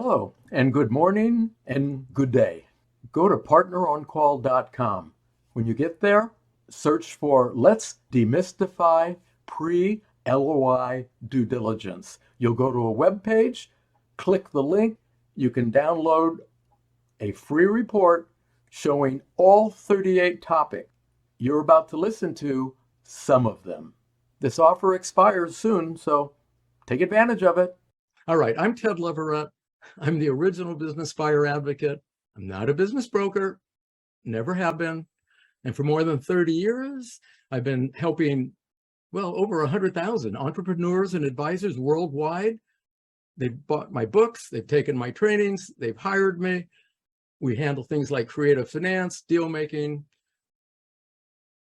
Hello, and good morning, and good day. Go to partneroncall.com. When you get there, search for Let's Demystify Pre-LOI Due Diligence. You'll go to a web page, click the link, you can download a free report showing all 38 topics. You're about to listen to some of them. This offer expires soon, so take advantage of it. All right, I'm Ted Leverette. I'm the original business buyer advocate. I'm not a business broker, never have been. And for more than 30 years, I've been helping, over 100,000 entrepreneurs and advisors worldwide. They've bought my books, they've taken my trainings, they've hired me. We handle things like creative finance, deal making.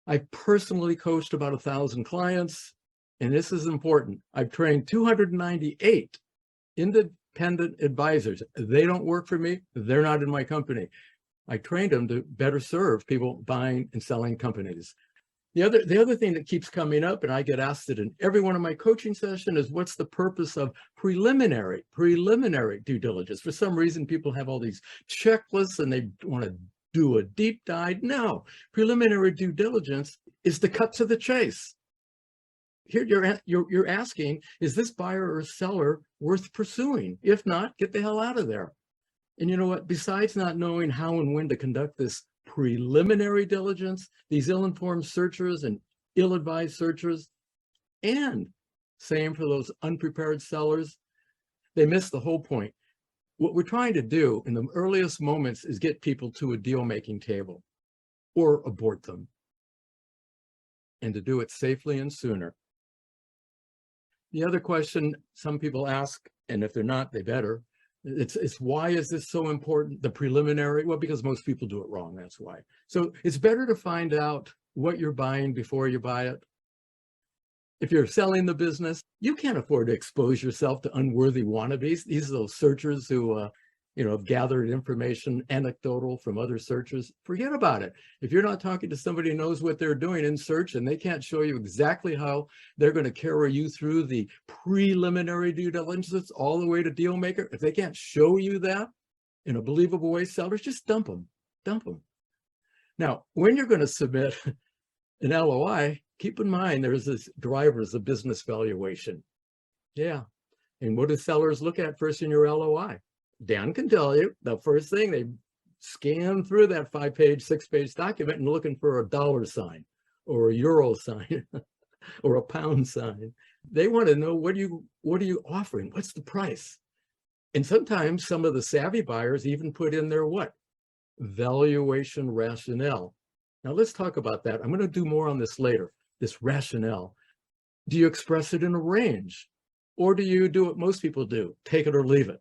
I personally coached about 1,000 clients, and this is important. I've trained 298 independent advisors. They don't work for me. They're not in my company. I trained them to better serve people buying and selling companies. The other thing that keeps coming up, and I get asked it in every one of my coaching sessions, is what's the purpose of preliminary due diligence? For some reason, people have all these checklists and they want to do a deep dive. No, preliminary due diligence is to cut to the chase. Here you're asking, is this buyer or seller worth pursuing? If not, get the hell out of there. And you know what? Besides not knowing how and when to conduct this preliminary diligence, these ill-informed searchers and ill-advised searchers, and same for those unprepared sellers, they miss the whole point. What we're trying to do in the earliest moments is get people to a deal-making table or abort them, and to do it safely and sooner. The other question some people ask, and if they're not, they better, it's why is this so important, the preliminary? Well, because most people do it wrong, that's why. So it's better to find out what you're buying before you buy it. If you're selling the business, you can't afford to expose yourself to unworthy wannabes. These are those searchers who have gathered information anecdotal from other searchers. Forget about it. If you're not talking to somebody who knows what they're doing in search and they can't show you exactly how they're going to carry you through the preliminary due diligence all the way to deal maker, if they can't show you that in a believable way, sellers, just dump them. Now, when you're going to submit an LOI, keep in mind there's this drivers of business valuation. Yeah. And what do sellers look at first in your LOI? Dan can tell you the first thing, they scan through that 5-page, 6-page document and looking for a dollar sign or a euro sign or a pound sign. They want to know, what are you offering? What's the price? And sometimes some of the savvy buyers even put in their valuation rationale. Now let's talk about that. I'm going to do more on this later, this rationale. Do you express it in a range? Or do you do what most people do, take it or leave it?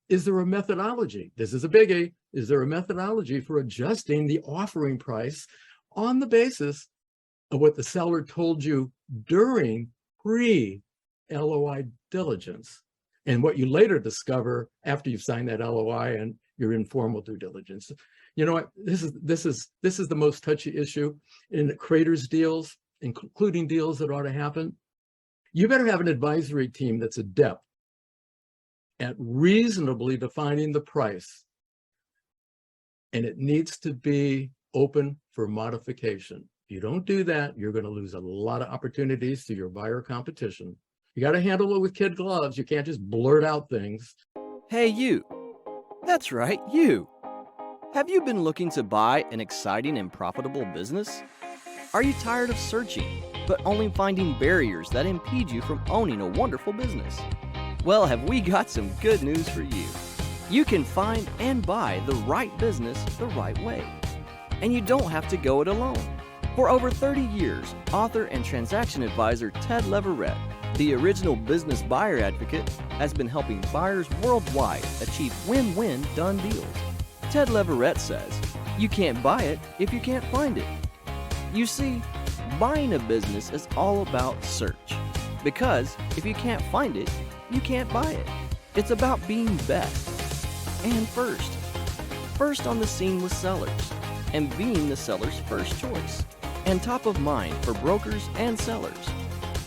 Is there a methodology? This is a biggie. Is there a methodology for adjusting the offering price on the basis of what the seller told you during pre-LOI diligence and what you later discover after you've signed that LOI and your informal due diligence? You know what? This is the most touchy issue in creators deals, including deals that ought to happen. You better have an advisory team that's adept at reasonably defining the price, and it needs to be open for modification. If you don't do that, you're going to lose a lot of opportunities to your buyer competition. You got to handle it with kid gloves. You can't just blurt out things. Hey, you. That's right, you. Have you been looking to buy an exciting and profitable business? Are you tired of searching, but only finding barriers that impede you from owning a wonderful business? Well, have we got some good news for you. You can find and buy the right business the right way. And you don't have to go it alone. For over 30 years, author and transaction advisor Ted Leverette, the original business buyer advocate, has been helping buyers worldwide achieve win-win done deals. Ted Leverette says, you can't buy it if you can't find it. You see, buying a business is all about search. Because if you can't find it, you can't buy it. It's about being best and first. First on the scene with sellers and being the seller's first choice and top of mind for brokers and sellers.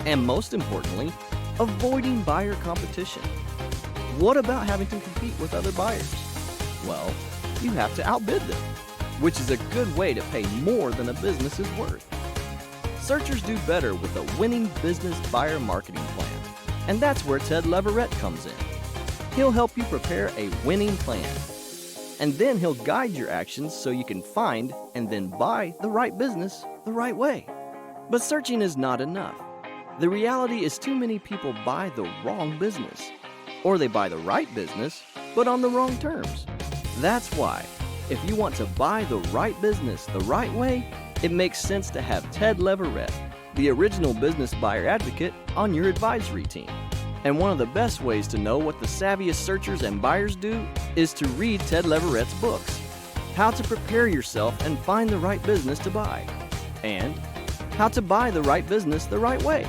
And most importantly, avoiding buyer competition. what about having to compete with other buyers? Well, you have to outbid them, which is a good way to pay more than a business is worth. Searchers do better with a winning business buyer marketing plan, and that's where Ted Leverette comes in. He'll help you prepare a winning plan, and then he'll guide your actions so you can find and then buy the right business the right way. But searching is not enough. The reality is too many people buy the wrong business, or they buy the right business, but on the wrong terms. That's why, if you want to buy the right business the right way, it makes sense to have Ted Leverette, the original business buyer advocate, on your advisory team. And one of the best ways to know what the savviest searchers and buyers do is to read Ted Leverette's books, How to Prepare Yourself and Find the Right Business to Buy, and How to Buy the Right Business the Right Way.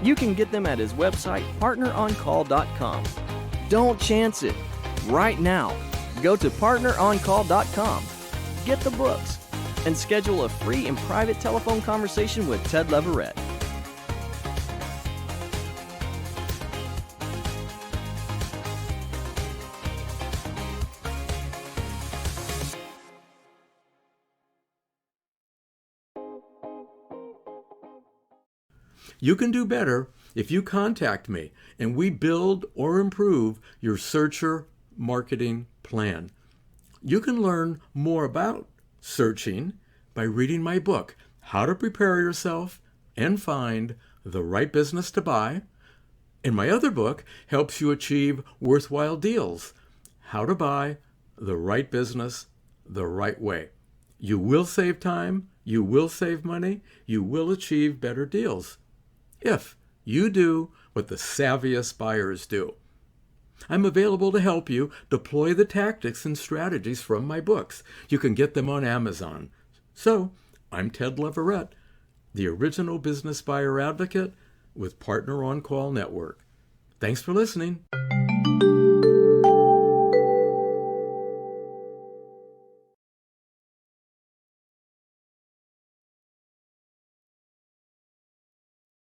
You can get them at his website, partneroncall.com. Don't chance it. Right now, go to partneroncall.com, get the books, and schedule a free and private telephone conversation with Ted Leverette. You can do better if you contact me and we build or improve your searcher marketing plan. You can learn more about searching by reading my book, How to Prepare Yourself and Find the Right Business to Buy. And my other book helps you achieve worthwhile deals, How to Buy the Right Business the Right Way. You will save time, you will save money, you will achieve better deals if you do what the savviest buyers do. I'm available to help you deploy the tactics and strategies from my books. You can get them on Amazon. So, I'm Ted Leverette, the original business buyer advocate with Partner On Call Network. Thanks for listening.